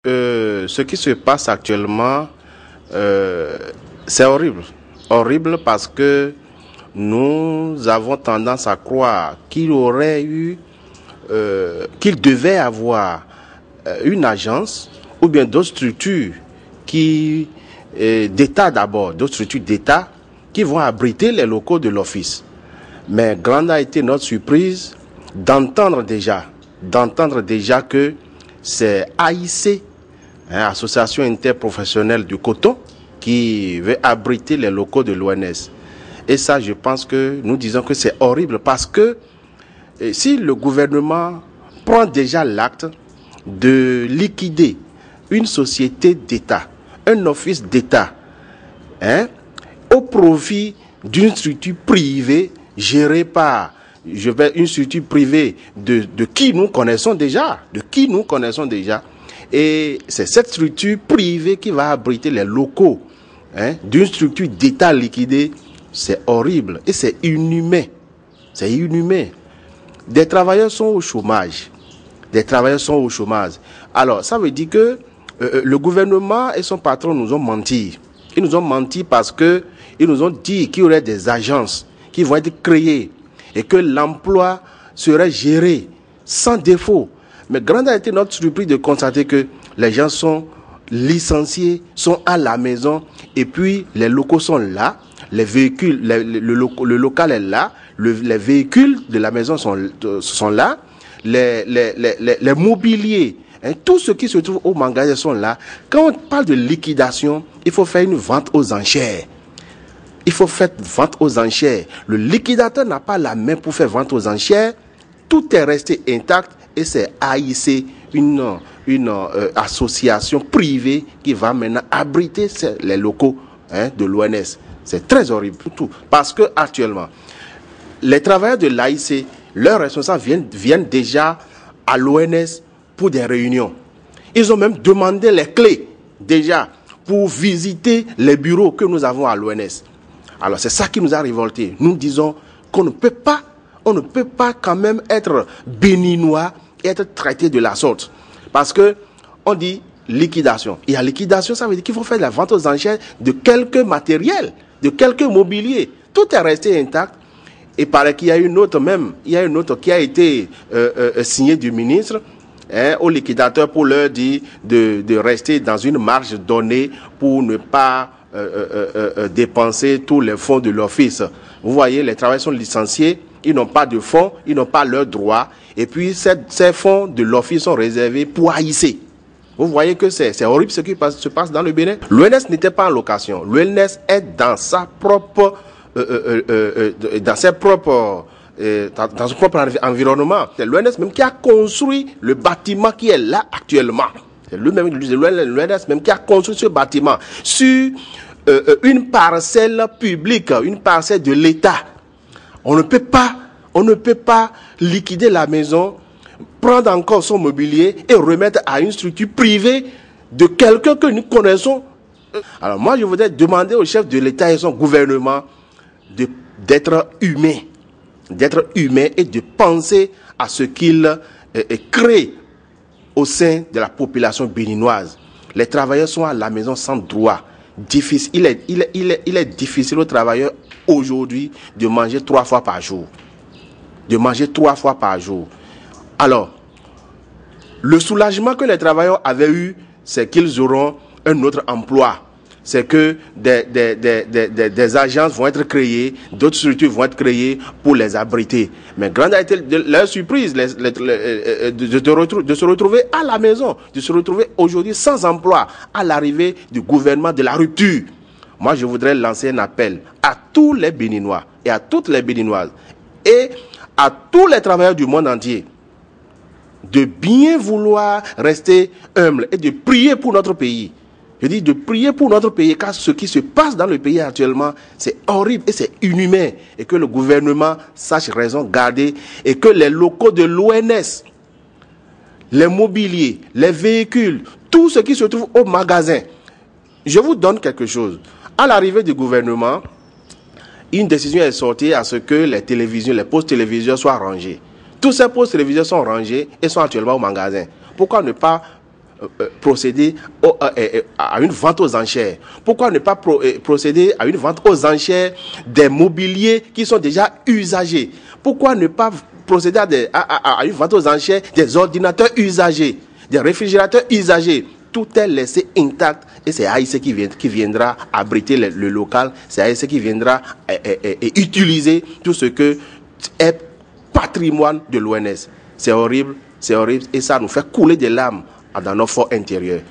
ce qui se passe actuellement, c'est horrible. Horrible parce que nous avons tendance à croire qu'il aurait eu, qu'il devait avoir une agence ou bien d'autres structures d'État d'abord, d'autres structures d'État qui vont abriter les locaux de l'office. Mais grande a été notre surprise d'entendre déjà que c'est AIC, Association interprofessionnelle du coton, qui veut abriter les locaux de l'ONS. Et ça, je pense que nous disons que c'est horrible parce que si le gouvernement prend déjà l'acte de liquider une société d'État, un office d'État, au profit d'une structure privée gérée par une structure privée de qui nous connaissons déjà, et c'est cette structure privée qui va abriter les locaux d'une structure d'État liquidée. C'est horrible et c'est inhumain. C'est inhumain. Des travailleurs sont au chômage. Alors, ça veut dire que le gouvernement et son patron nous ont menti. Ils nous ont menti parce que ils nous ont dit qu'il y aurait des agences qui vont être créées et que l'emploi serait géré sans défaut. Mais grande a été notre surprise de constater que les gens sont licenciés, sont à la maison et puis les locaux sont là, les véhicules, le local est là, les véhicules de la maison sont là, les mobiliers, tout ce qui se trouve au magasin sont là. Quand on parle de liquidation, il faut faire une vente aux enchères. Le liquidateur n'a pas la main pour faire vente aux enchères. Tout est resté intact et c'est AIC, une association privée qui va maintenant abriter les locaux de l'ONS. C'est très horrible pour tout. Parce que actuellement, les travailleurs de l'AIC, leurs responsables viennent déjà à l'ONS pour des réunions. Ils ont même demandé les clés déjà pour visiter les bureaux que nous avons à l'ONS. Alors c'est ça qui nous a révoltés. Nous disons qu'on ne peut pas quand même être béninois et être traité de la sorte. Parce que on dit liquidation. Et à liquidation, ça veut dire qu'il faut faire la vente aux enchères de quelques matériels, de quelques mobiliers. Tout est resté intact. Et paraît qu'il y a une autre qui a été signée du ministre au liquidateur pour leur dire de rester dans une marge donnée pour ne pas dépenser tous les fonds de l'office. Vous voyez, les travailleurs sont licenciés, ils n'ont pas de fonds, ils n'ont pas leurs droits. Et puis, ces fonds de l'office sont réservés pour AIC. Vous voyez que c'est horrible ce qui se passe dans le Bénin. L'ONS n'était pas en location. L'ONS est dans son propre environnement. C'est l'ONS même qui a construit le bâtiment qui est là actuellement. C'est lui-même, l'ONS même qui a construit ce bâtiment sur une parcelle publique, une parcelle de l'État. On ne peut pas liquider la maison, prendre encore son mobilier et remettre à une structure privée de quelqu'un que nous connaissons. Alors moi, je voudrais demander au chef de l'État et son gouvernement d'être humain et de penser à ce qu'il crée au sein de la population béninoise. Les travailleurs sont à la maison sans droit. Il est difficile aux travailleurs aujourd'hui de manger 3 fois par jour. Alors, le soulagement que les travailleurs avaient eu, c'est qu'ils auront un autre emploi. C'est que des agences vont être créées, d'autres structures vont être créées pour les abriter. Mais grande a été leur surprise de se retrouver à la maison, de se retrouver aujourd'hui sans emploi, à l'arrivée du gouvernement de la rupture. Moi, je voudrais lancer un appel à tous les Béninois et à toutes les Béninoises et à tous les travailleurs du monde entier de bien vouloir rester humbles et de prier pour notre pays. Je dis de prier pour notre pays, car ce qui se passe dans le pays actuellement, c'est horrible et c'est inhumain. Et que le gouvernement sache raison garder et que les locaux de l'ONS, les mobiliers, les véhicules, tout ce qui se trouve au magasin. Je vous donne quelque chose. À l'arrivée du gouvernement, une décision est sortie à ce que les télévisions, les postes télévisions soient rangés. Tous ces postes télévisions sont rangés et sont actuellement au magasin. Pourquoi ne pas procéder à une vente aux enchères? Pourquoi ne pas procéder à une vente aux enchères des mobiliers qui sont déjà usagés? Pourquoi ne pas procéder à une vente aux enchères des ordinateurs usagés, des réfrigérateurs usagés? Tout est laissé intact et c'est AIC qui viendra abriter le local, c'est AIC qui viendra utiliser tout ce que est patrimoine de l'ONS. C'est horrible et ça nous fait couler des larmes dans nos forts intérieurs.